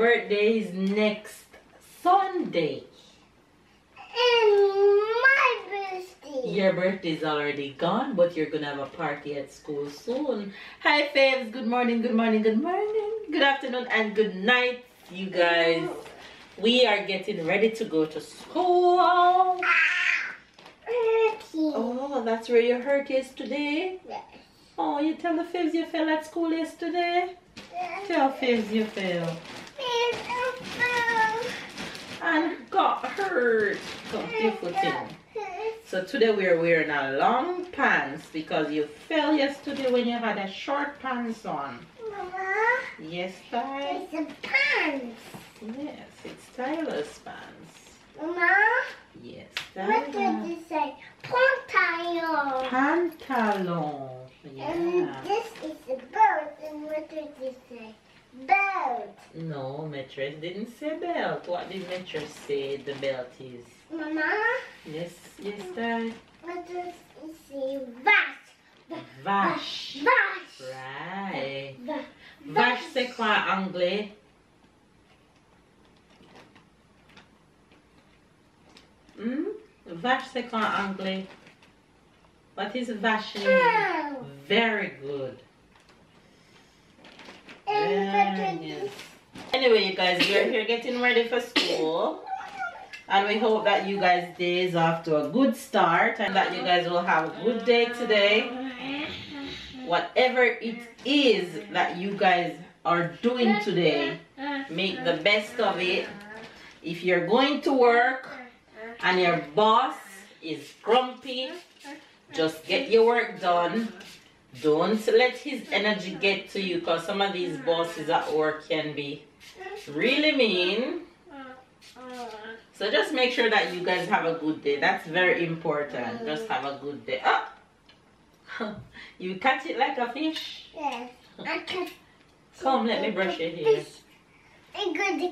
birthday is next Sunday. And my birthday. Your birthday is already gone, but you're gonna have a party at school soon. Hi Faves, good morning, good morning, good morning, good afternoon, and good night, you guys. We are getting ready to go to school. Oh, that's where your hurt is today? Yes. Oh, you tell the Faves you fell at school yesterday? Yes. Tell Faves you fell. And got hurt. Come, your foot in. So today we're wearing a long pants because you fell yesterday when you had a short pants on. Mama, Yes, Ty? it's a pants. Yes, it's Tyler's pants. Mama, Yes, what Tyler. does it say? Pantalon. Pantalon. And Yeah. this is a belt. And what does it say? Belt. No, mattress didn't say belt. What did mattress say the belt is? Mama, Yes, yes, Ty. what does it say? Vache. Vache. Vache. Right. Vache. Vache c'est quoi en anglais? Vache c'est quoi en anglais? What is vache in English? Cow. Very good. And what Very does good. Anyway, you guys, we're here getting ready for school. And we hope that you guys' day is off to a good start and that you guys will have a good day today. Whatever it is that you guys are doing today, make the best of it. If you're going to work and your boss is grumpy, just get your work done. Don't let his energy get to you, because some of these bosses at work can be really mean. So just make sure that you guys have a good day. That's very important. Just have a good day. Oh! You catch it like a fish? Yes. I can. Come, let me brush your hair. So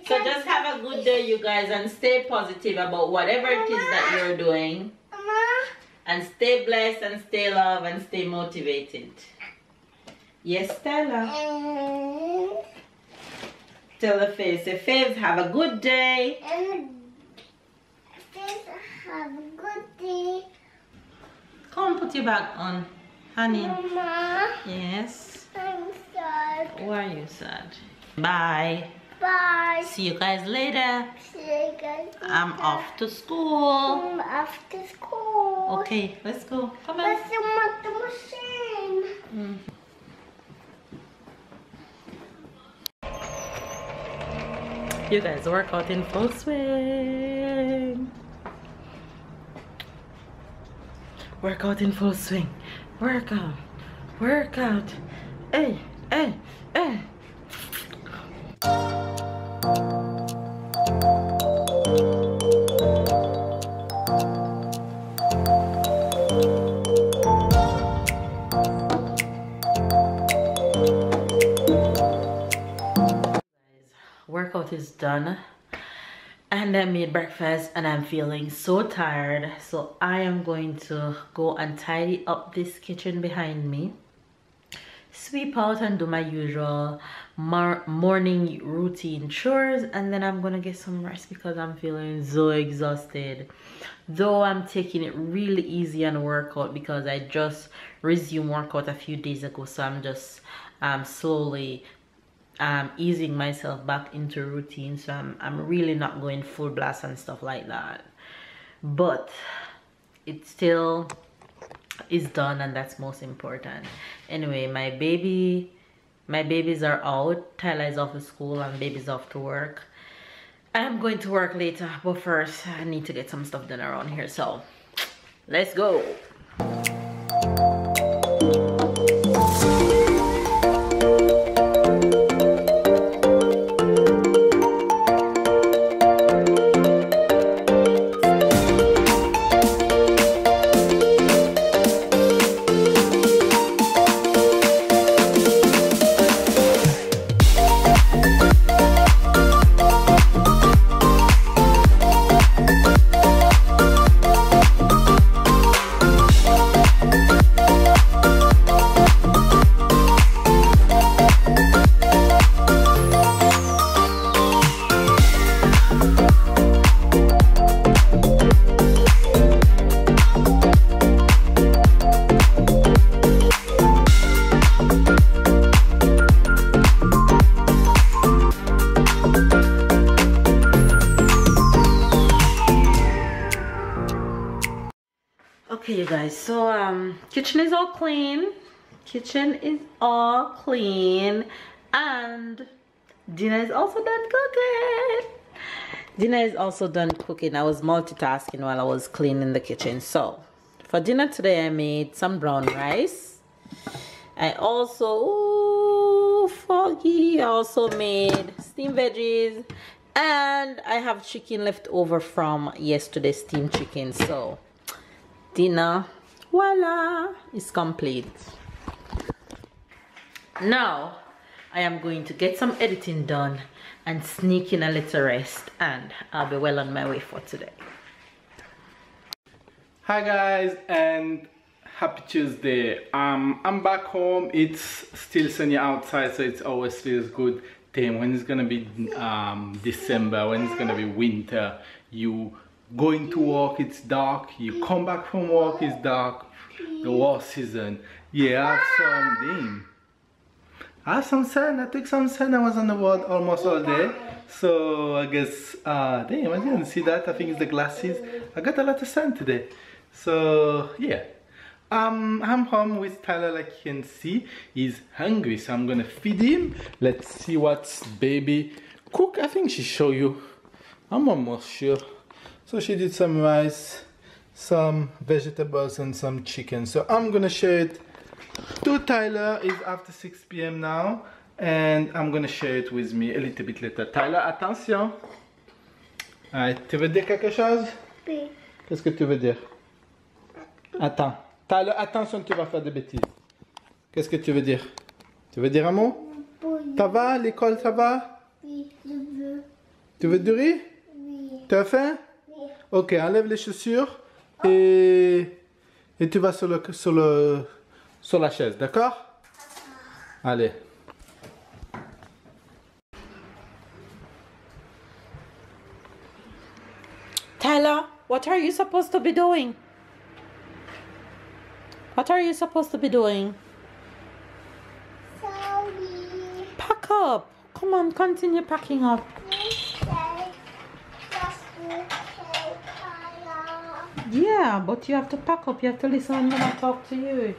So just have a good day, you guys, and stay positive about whatever it is that you're doing. Mama, And stay blessed and stay loved and stay motivated. Yes, Stella. and Tell the face. Say, Faves, have a good day. please have a good day. Come put your bag on, honey. Mama, Yes. I'm sad. Why are you sad? Bye. Bye. See you guys later. See you guys. I'm off to school. I'm after school. Okay, let's go. Come on. Let's make the machine. You guys, workout in full swing. Workout in full swing. Workout. Workout. Hey, hey, hey. Workout is done and I made breakfast and I'm feeling so tired, so I am going to go and tidy up this kitchen behind me, sweep out and do my usual morning routine chores, and then I'm gonna get some rest because I'm feeling so exhausted. Though I'm taking it really easy on workout because I just resumed workout a few days ago, so I'm just slowly easing myself back into routine. So I'm really not going full blast and stuff like that, but it still is done, and that's most important. Anyway, my babies are out. Tyler is off to school and baby's off to work. I'm going to work later, but first I need to get some stuff done around here, so let's go. Okay, you guys, so kitchen is all clean. Kitchen is all clean, and dinner is also done cooking. Dinner is also done cooking. I was multitasking while I was cleaning the kitchen. So for dinner today, I made some brown rice. I also made steamed veggies, and I have chicken left over from yesterday's steamed chicken. So dinner, voila, is complete. Now I am going to get some editing done and sneak in a little rest, and I'll be well on my way for today. Hi guys, and happy Tuesday. I'm back home. It's still sunny outside, so it always feels good. Then when it's gonna be December, when it's gonna be winter, you going to work, it's dark. You come back from work, it's dark. The worst season. Yeah, I have some sun. I took some sun. I was on the road almost all day. So I guess, damn, I didn't see that. I think it's the glasses. I got a lot of sun today. So yeah. I'm home with Tyler, like you can see. He's hungry, so I'm gonna feed him. Let's see what's baby cook. I think she showed you. I'm almost sure. So she did some rice, some vegetables, and some chicken. So I'm gonna share it to Tyler. It's after 6 p.m. now, and I'm gonna share it with me a little bit later. Tyler, attention. Alright, tu veux dire quelque chose? Oui. Qu'est-ce que tu veux dire? Attends. Tyler, attention, tu vas faire des bêtises. Qu'est-ce que tu veux dire? Tu veux dire un mot? Oui. Ça va? L'école, ça va? Oui, je veux. Tu veux du riz? Oui. Tu as faim? Oui. Ok, enlève les chaussures et tu vas sur la chaise, d'accord? Allez. Tyler, what are you supposed to be doing? What are you supposed to be doing? Sorry. Pack up. Come on, continue packing up. Yeah, but you have to pack up. You have to listen when I talk to you.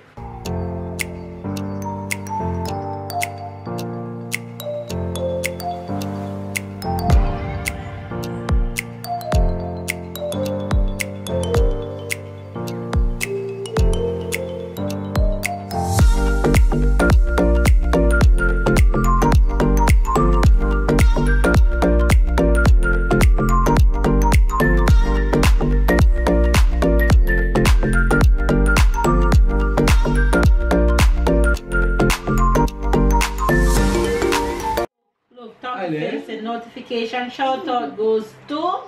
Notification shout out goes to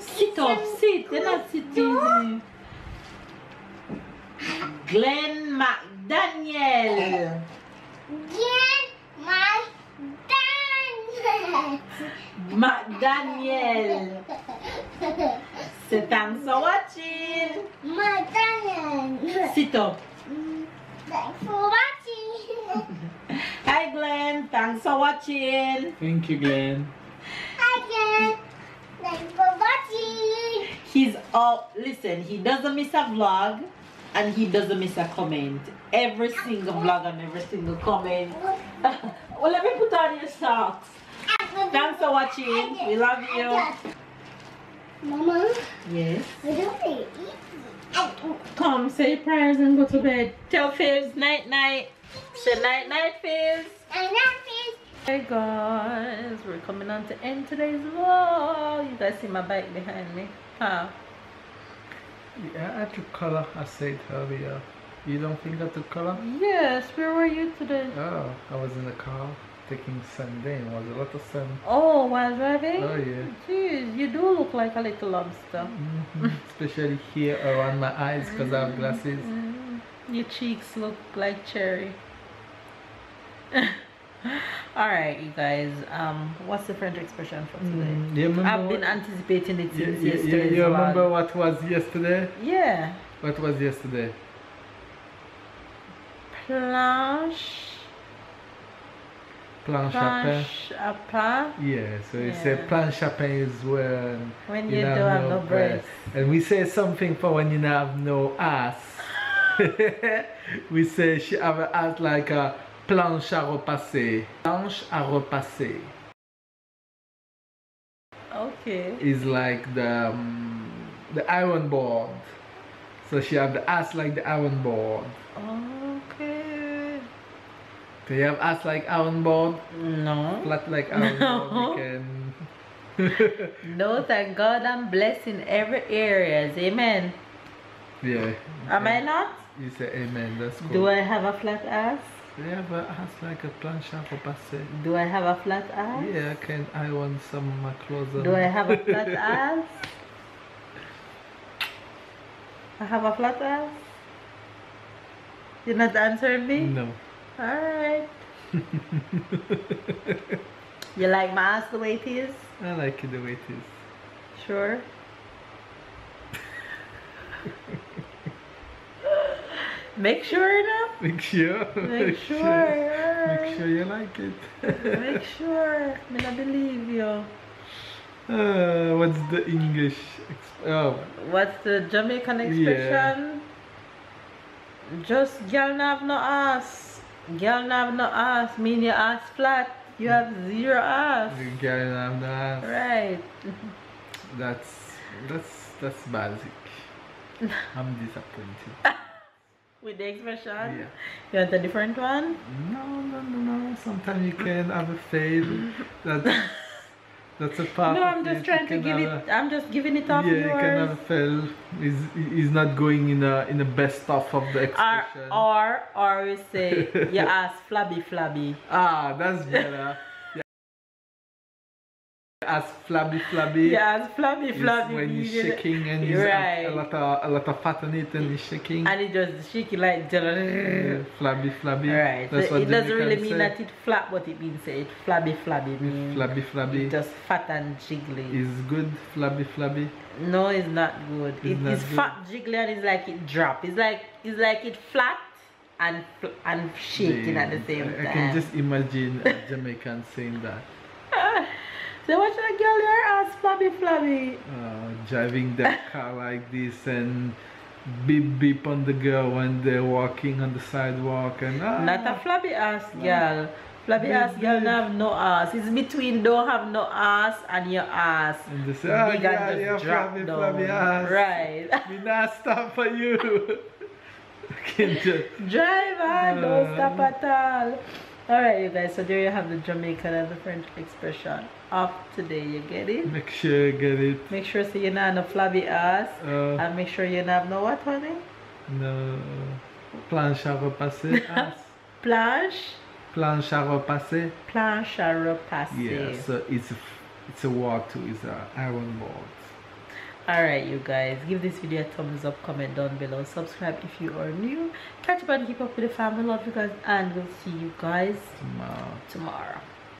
sit up, sit, they're not sitting. Glenn McDaniel. McDaniel. Say thanks for watching. Sit up. Thanks for watching. Hi Glenn, thanks for watching. Thank you, Glenn. Hi Glenn. Thanks for watching. He's all, listen, he doesn't miss a vlog and he doesn't miss a comment. Every single vlog and every single comment. Well, let me put on your socks. Thanks for watching. We love you. Mama. Yes. We don't eat. Come, say your prayers and go to bed. Tell Fizz night night. Say night night, Fizz. Hey guys, we're coming on to end today's vlog. You guys see my bike behind me? Huh? Yeah, I took color. I said earlier. You don't think I took color? Yes, where were you today? Oh, I was in the car taking sun. Then was a lot of sun. Oh, while driving? Oh yeah. Jeez, you do look like a little lobster. Especially here around my eyes because I have glasses. Your cheeks look like cherry. Alright, you guys, what's the French expression for today? I've been anticipating it since yesterday. You remember what was yesterday? Yeah. What was yesterday? Planche. Planche à pain. Planche à pain. Yeah, so you Yeah. say planche à pain is when you don't have no breast. And we say something for when you don't have no ass. We say she have an ass like a planche à repasser. Planche à repasser. Okay. Is like the iron board. So she have the ass like the iron board. Okay. Do you have ass like iron board? No. Flat like iron No. board. You can. No, thank God I'm blessed in every areas. Amen. Yeah. Am I not? You say amen. That's cool. Do I have a flat ass? Do you have an ass like a planche à repasser? Do I have a flat ass? Yeah, I can iron some of my clothes on. Do I have a flat ass? I have a flat ass? You're not answering me? No. Alright. You like my ass the way it is? I like it the way it is. Sure. Make sure now. Make sure. Make sure. Make sure you like it. Make sure. Me not believe you. What's the English? Oh, What's the Jamaican expression? Just girl not have no ass. Girl not have no ass. Mean your ass flat. You have zero ass. the girl have the ass. Right. That's basic. I'm disappointed. With the expression? Yeah. You want a different one? No. Sometimes you can have a fail. That's a part. No, of I'm just it. trying You to can give have it. I'm just giving it off Yeah, you can have a yours. fail. Is not going in the best stuff of the expression. Or we say your ass flabby. Ah, that's better. As flabby. Your ass flabby. Is when you're shaking and you Right. have a lot of fat on it and you're shaking. And it just shaky like Flabby. Right. That's So what it doesn't really Jamaicans mean say. that it flat, but it means it flabby. Mean Flabby. it just fat and jiggly. Is good. Flabby. No, it's not good. It's not It's good. fat jiggly and it's like it drop. It's like it flat and shaking at the same time. I can just imagine a Jamaican saying that. So watch that girl, your ass flabby. Driving their car like this and beep on the girl when they're walking on the sidewalk and Not a flabby ass girl. Flabby ass girl don't have no ass. It's between don't have no ass and your ass. And they say, oh Big yeah, and you're just drop down. flabby ass. Right. We not stop for you. I can just Driver, don't stop at all. Alright you guys, so there you have the Jamaican and the French expression of today, you get it? make sure you get it. Make sure so you don't have no flabby ass and make sure you don't have no what, honey? No planche à repasser ass. Planche à repasser. Planche à repasser. Yeah, so it's a word too, it's an iron board. Alright you guys, give this video a thumbs up, comment down below, subscribe if you are new, catch up and keep up with the family, love you guys, and we'll see you guys Tomorrow. tomorrow.